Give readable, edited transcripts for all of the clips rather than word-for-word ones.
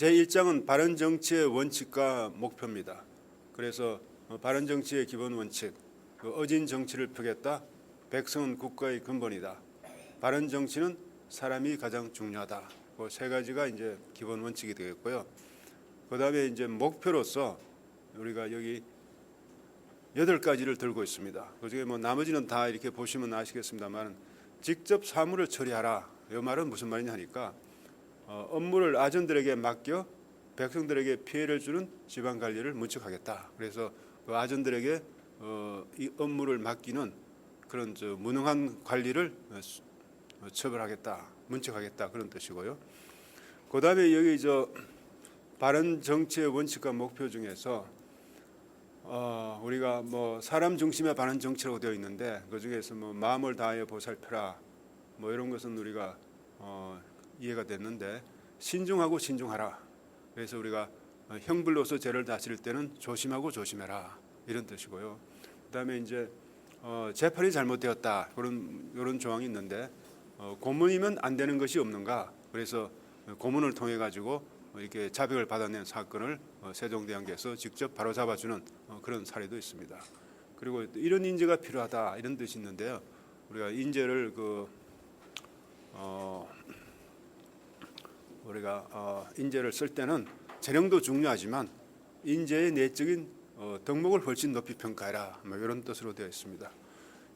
제1장은 바른 정치의 원칙과 목표입니다. 그래서 바른 정치의 기본 원칙, 어진 정치를 펴겠다. 백성은 국가의 근본이다. 바른 정치는 사람이 가장 중요하다. 그 세 가지가 이제 기본 원칙이 되겠고요. 그다음에 이제 목표로서 우리가 여기 8가지를 들고 있습니다. 그중에 뭐 나머지는 다 이렇게 보시면 아시겠습니다만, 직접 사무를 처리하라. 이 말은 무슨 말이냐 하니까 업무를 아전들에게 맡겨 백성들에게 피해를 주는 지방 관리를 문책하겠다. 그래서 그 아전들에게 이 업무를 맡기는 그런 무능한 관리를 처벌하겠다, 문책하겠다, 그런 뜻이고요. 그다음에 여기 바른 정치의 원칙과 목표 중에서 우리가 뭐 사람 중심의 바른 정치라고 되어 있는데, 그 중에서 뭐 마음을 다하여 보살펴라, 뭐 이런 것은 우리가 이해가 됐는데, 신중하고 신중하라. 그래서 우리가 형벌로서 죄를 다스릴 때는 조심하고 조심해라, 이런 뜻이고요. 그다음에 이제 재판이 잘못되었다, 그런 조항이 있는데, 고문이면 안 되는 것이 없는가. 그래서 고문을 통해 가지고 이렇게 자백을 받아낸 사건을 세종대왕께서 직접 바로잡아주는 그런 사례도 있습니다. 그리고 이런 인재가 필요하다, 이런 뜻이 있는데요. 우리가 인재를 인재를 쓸 때는 재능도 중요하지만 인재의 내적인 덕목을 훨씬 높이 평가해라, 뭐 이런 뜻으로 되어 있습니다.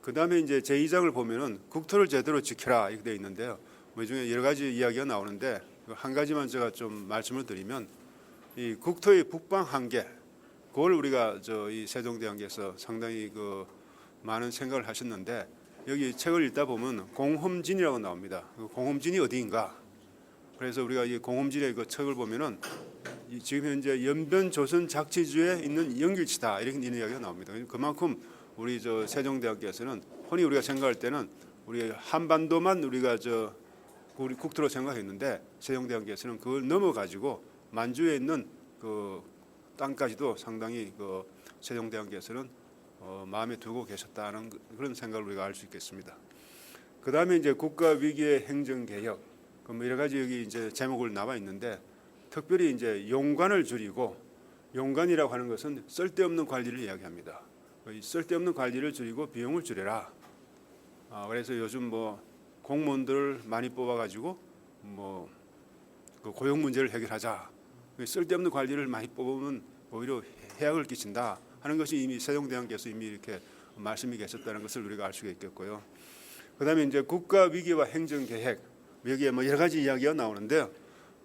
그 다음에 이제 제2장을 보면은 국토를 제대로 지켜라, 이렇게 되어 있는데요. 뭐 중에 여러 가지 이야기가 나오는데, 한 가지만 제가 좀 말씀을 드리면, 이 국토의 북방 한계, 그걸 우리가 이 세종대왕께서 상당히 많은 생각을 하셨는데, 여기 책을 읽다 보면 공홈진이라고 나옵니다. 그 공홈진이 어디인가? 그래서 우리가 이 공홈진의 그 책을 보면은 지금 현재 연변 조선 작치주에 있는 연길치다, 이런 이야기가 나옵니다. 그만큼 우리 세종대왕께서는 흔히 우리가 생각할 때는 우리 한반도만 우리가 우리 국토로 생각했는데, 세종대왕께서는 그걸 넘어가지고 만주에 있는 그 땅까지도 상당히 세종대왕께서는 마음에 두고 계셨다는 그런 생각을 우리가 알 수 있겠습니다. 그 다음에 이제 국가 위기의 행정개혁, 뭐 여러 가지 여기 이제 제목을 나와 있는데, 특별히 이제 용관을 줄이고, 용관이라고 하는 것은 쓸데없는 관리를 이야기합니다. 쓸데없는 관리를 줄이고 비용을 줄여라. 그래서 요즘 뭐 공무원들을 많이 뽑아가지고 뭐 그 고용 문제를 해결하자. 쓸데없는 관리를 많이 뽑으면 오히려 해악을 끼친다 하는 것이 이미 세종대왕께서 이미 이렇게 말씀이 계셨다는 것을 우리가 알 수가 있겠고요. 그다음에 이제 국가 위기와 행정 계획, 여기에 뭐 여러 가지 이야기가 나오는데요.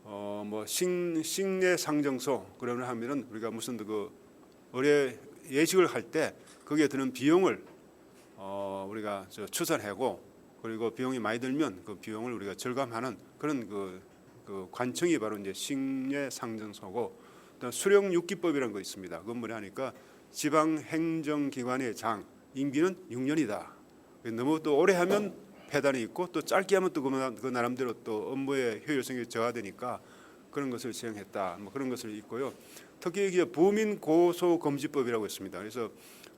뭐 식내 상정소, 그러면 하면은 우리가 무슨 의뢰 예식을 할 때 거기에 드는 비용을 우리가 추산하고, 그리고 비용이 많이 들면 그 비용을 우리가 절감하는 그런 그 관청이 바로 이제 식내 상정소고, 또 수령육기법이라는 거 있습니다. 그건 뭐냐 하니까 지방 행정기관의 장 임기는 6년이다. 너무 또 오래 하면 폐단이 있고, 또 짧게 하면 또 그 나름대로 또 업무의 효율성이 저하되니까 그런 것을 시행했다, 뭐 그런 것을 있고요. 특히 이게 부민 고소 금지법이라고 있습니다. 그래서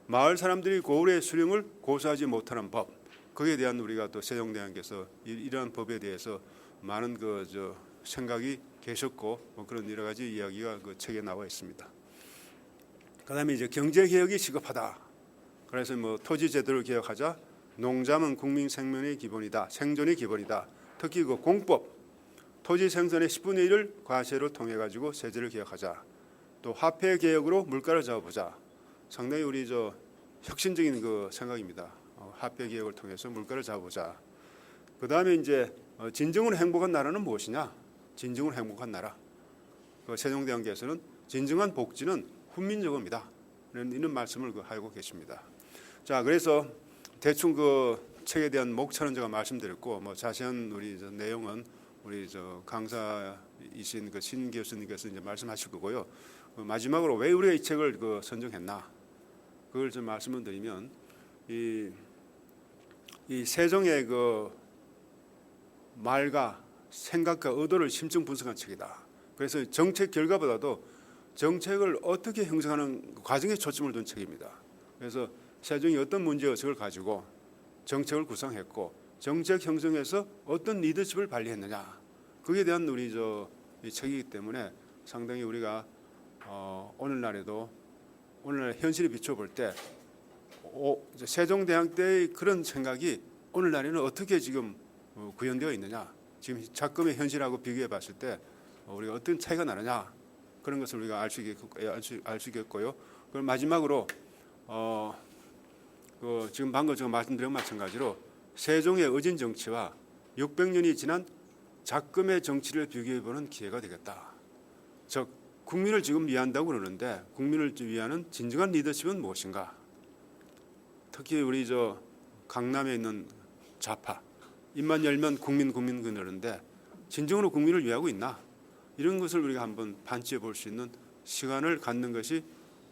마을 사람들이 고을의 수령을 고소하지 못하는 법, 거기에 대한 우리가 또 세종대왕께서 이러한 법에 대해서 많은 생각이 계셨고, 뭐 그런 여러 가지 이야기가 그 책에 나와 있습니다. 그다음에 이제 경제 개혁이 시급하다. 그래서 뭐 토지 제도를 개혁하자. 농자는 국민 생명의 기본이다. 생존의 기본이다. 특히 그 공법, 토지 생산의 10분의 1을 과세로 통해 가지고 세제를 개혁하자. 또 화폐 개혁으로 물가를 잡아보자. 상당히 우리 혁신적인 그 생각입니다. 화폐 개혁을 통해서 물가를 잡아보자. 그 다음에 이제 진정으로 행복한 나라는 무엇이냐? 진정으로 행복한 나라. 세종대왕께서는 진정한 복지는 훈민정음이다, 이런 말씀을 하고 계십니다. 자, 그래서 대충 그 책에 대한 목차는 제가 말씀드렸고, 뭐 자세한 우리 내용은 우리 강사이신 그 신 교수님께서 이제 말씀하실 거고요. 마지막으로 왜 우리가 이 책을 선정했나? 그걸 좀 말씀을 드리면, 이 세종의 말과 생각과 의도를 심층 분석한 책이다. 그래서 정책 결과보다도 정책을 어떻게 형성하는 과정에 초점을 둔 책입니다. 그래서 세종이 어떤 문제의식을 가지고 정책을 구상했고, 정책 형성에서 어떤 리더십을 발휘했느냐, 거기에 대한 우리 이 책이기 때문에 상당히 우리가 오늘날 현실에 비춰볼 때 이제 세종대왕 때의 그런 생각이 오늘날에는 어떻게 지금 구현되어 있느냐, 지금 작금의 현실하고 비교해 봤을 때 우리가 어떤 차이가 나느냐, 그런 것을 우리가 알 수 있겠고요. 그럼 마지막으로 지금 방금 제가 말씀드린 마찬가지로 세종의 의진 정치와 600년이 지난 작금의 정치를 비교해보는 기회가 되겠다. 즉 국민을 지금 위한다고 그러는데 국민을 위하는 진정한 리더십은 무엇인가? 특히 우리 강남에 있는 좌파, 입만 열면 국민 그러는데 진정으로 국민을 위하고 있나? 이런 것을 우리가 한번 반추해 볼 수 있는 시간을 갖는 것이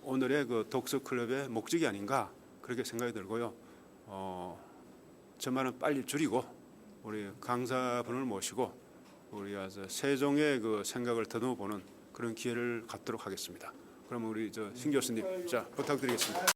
오늘의 그 독서 클럽의 목적이 아닌가, 그렇게 생각이 들고요. 저만은 빨리 줄이고 우리 강사분을 모시고 우리가 세종의 그 생각을 더듬어 보는 그런 기회를 갖도록 하겠습니다. 그러면 우리 신 교수님, 자 부탁드리겠습니다.